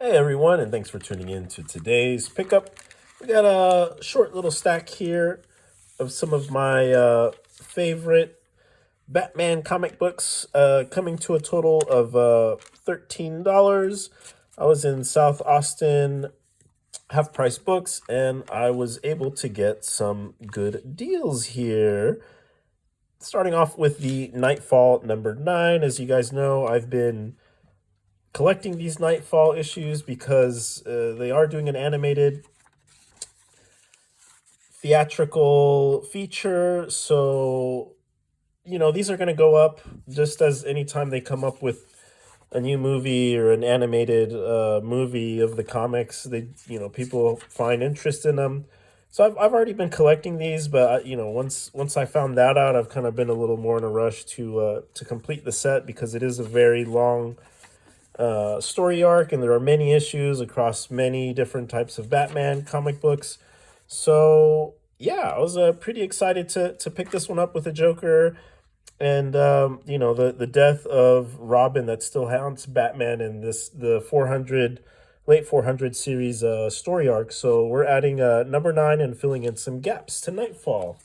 Hey everyone, and thanks for tuning in to today's pickup. We got a short little stack here of some of my favorite Batman comic books, coming to a total of $13. I was in South Austin Half Price Books, and I was able to get some good deals here. Starting off with the Nightfall number 9. As you guys know, I've been collecting these Nightfall issues because they are doing an animated theatrical feature. So, these are going to go up just as anytime they come up with a new movie or an animated movie of the comics, people find interest in them. So I've already been collecting these, but once I found that out, I've kind of been a little more in a rush to complete the set because it is a very long story arc, and there are many issues across many different types of Batman comic books. So yeah, I was pretty excited to pick this one up with the Joker, and the death of Robin that still haunts Batman in the 400 late 400 series story arc. So we're adding number 9 and filling in some gaps to Nightfall.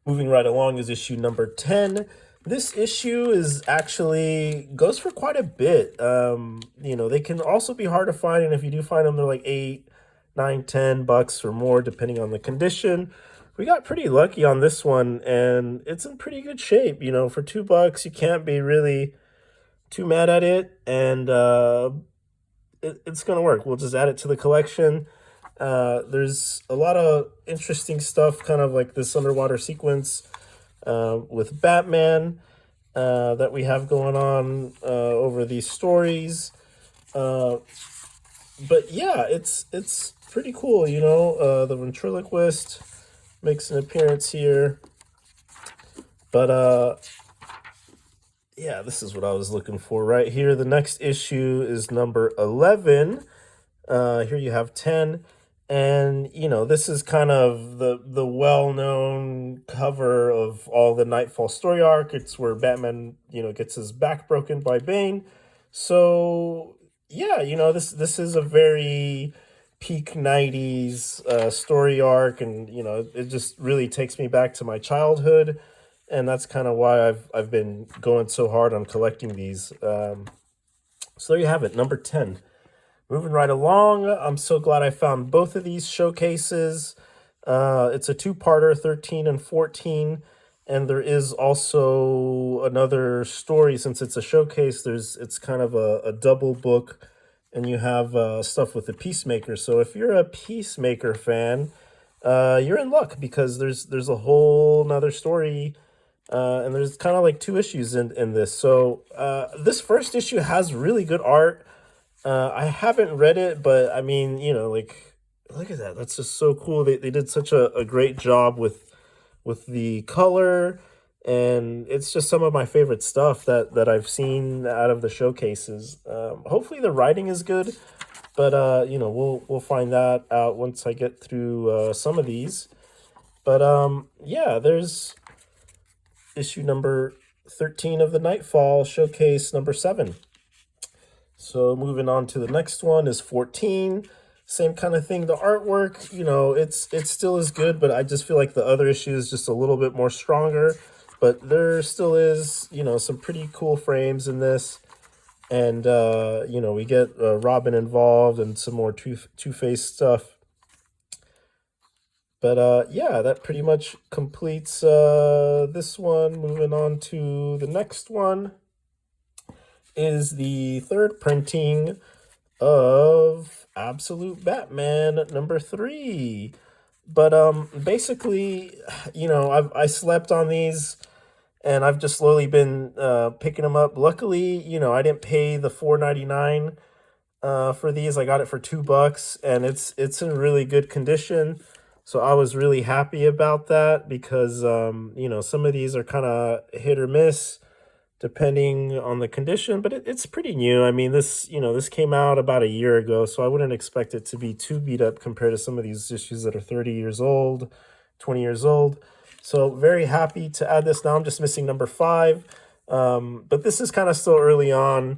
Moving right along is issue number 10. This issue is actually goes for quite a bit. They can also be hard to find, and if you do find them, they're like 8, 9, $10 or more, depending on the condition. We got pretty lucky on this one, and it's in pretty good shape. For $2, you can't be really too mad at it, and it's gonna work. We'll just add it to the collection. There's a lot of interesting stuff, kind of like this underwater sequence with Batman that we have going on over these stories. But yeah, it's pretty cool. The ventriloquist makes an appearance here. But yeah, this is what I was looking for right here. The next issue is number 11. Here you have 10. And, this is kind of the well-known cover of all the Nightfall story arc. It's where Batman, gets his back broken by Bane. So, yeah, this is a very peak 90s story arc. And, it just really takes me back to my childhood. And that's kind of why I've been going so hard on collecting these. So there you have it, number 10. Moving right along, I'm so glad I found both of these showcases. It's a two-parter, 13 and 14, and there is also another story. Since it's a showcase, it's kind of a double book, and you have stuff with the Peacemaker. So if you're a Peacemaker fan, you're in luck because there's a whole nother story, and there's kind of like 2 issues in this. So this first issue has really good art. I haven't read it, but I mean, look at that. That's just so cool. They did such a great job with the color, and it's just some of my favorite stuff that I've seen out of the showcases. Hopefully the writing is good, but we'll find that out once I get through some of these. But yeah, there's issue number 13 of the Nightfall showcase number 7. So moving on to the next one is 14. Same kind of thing. The artwork, it's still as good, but I just feel like the other issue is just a little bit more stronger. But there still is, some pretty cool frames in this. And, we get Robin involved and some more Two-Face stuff. But, yeah, that pretty much completes this one. Moving on to the next one is the third printing of Absolute Batman number 3. But basically, I slept on these, and I've just slowly been picking them up. Luckily, I didn't pay the $4.99 for these. I got it for $2, and it's in really good condition. So I was really happy about that because some of these are kind of hit or miss depending on the condition, but it's pretty new. I mean, this came out about a year ago, so I wouldn't expect it to be too beat up compared to some of these issues that are 30 years old, 20 years old. So very happy to add this. Now I'm just missing number 5, but this is kind of still early on.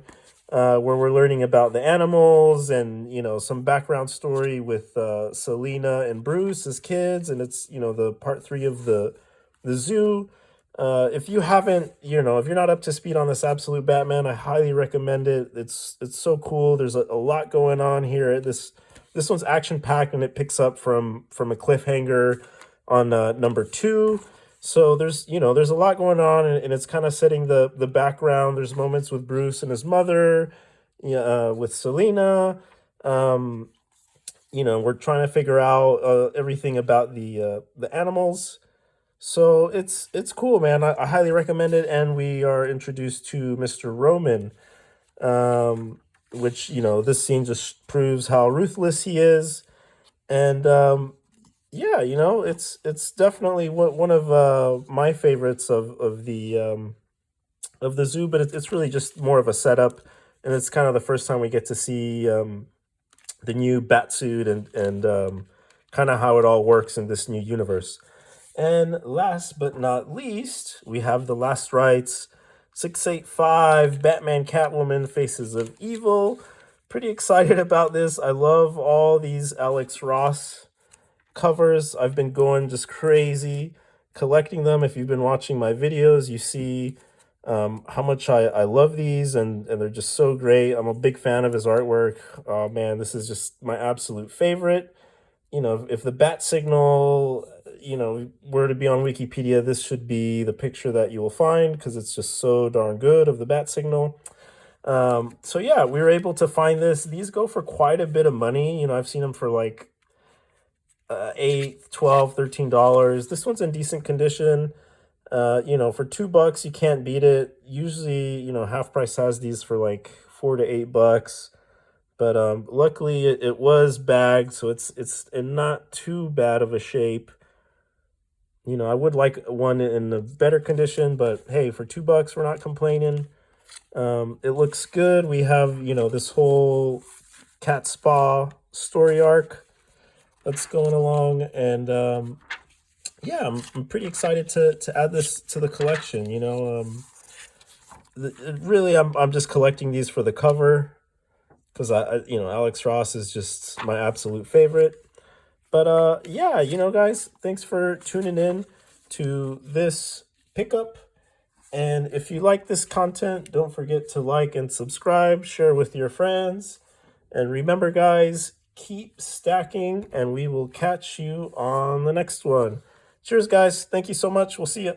where we're learning about the animals and, you know, some background story with Selena and Bruce as kids, and it's, you know, the part three of the zoo. If you haven't, you know, if you're not up to speed on this Absolute Batman, I highly recommend it. It's so cool. There's a lot going on here. This one's action packed, and it picks up from a cliffhanger on number two. So there's, you know, there's a lot going on, and it's kind of setting the background. There's moments with Bruce and his mother, yeah, with Selena. Um, you know, we're trying to figure out everything about the animals. So it's cool, man. I highly recommend it. And we are introduced to Mr. Roman, which, you know, this scene just proves how ruthless he is. And yeah, you know, it's definitely one of my favorites of the zoo, but it's really just more of a setup, and it's kind of the first time we get to see the new bat suit and kind of how it all works in this new universe. And last but not least, we have the last rites 685 Batman Catwoman Faces of Evil. Pretty excited about this. I love all these Alex Ross covers. I've been going just crazy collecting them. If you've been watching my videos, you see how much I love these, and they're just so great. I'm a big fan of his artwork. Oh man, this is just my absolute favorite. You know, if the bat signal, you know, were to be on Wikipedia, this should be the picture that you will find because it's just so darn good of the bat signal. So yeah, we were able to find this. These go for quite a bit of money. You know, I've seen them for like 8, 12, $13. This one's in decent condition. You know, for $2, you can't beat it. Usually, you know, Half Price has these for like $4 to $8. But luckily it was bagged, so it's in not too bad of a shape. You know, I would like one in a better condition, but hey, for $2, we're not complaining. It looks good. We have, you know, this whole cat spa story arc that's going along, and yeah, I'm pretty excited to add this to the collection. You know, really, I'm just collecting these for the cover because you know, Alex Ross is just my absolute favorite. But yeah, you know, guys, thanks for tuning in to this pickup. And if you like this content, don't forget to like and subscribe, share with your friends. And remember, guys, keep stacking, and we will catch you on the next one. Cheers, guys. Thank you so much. We'll see you.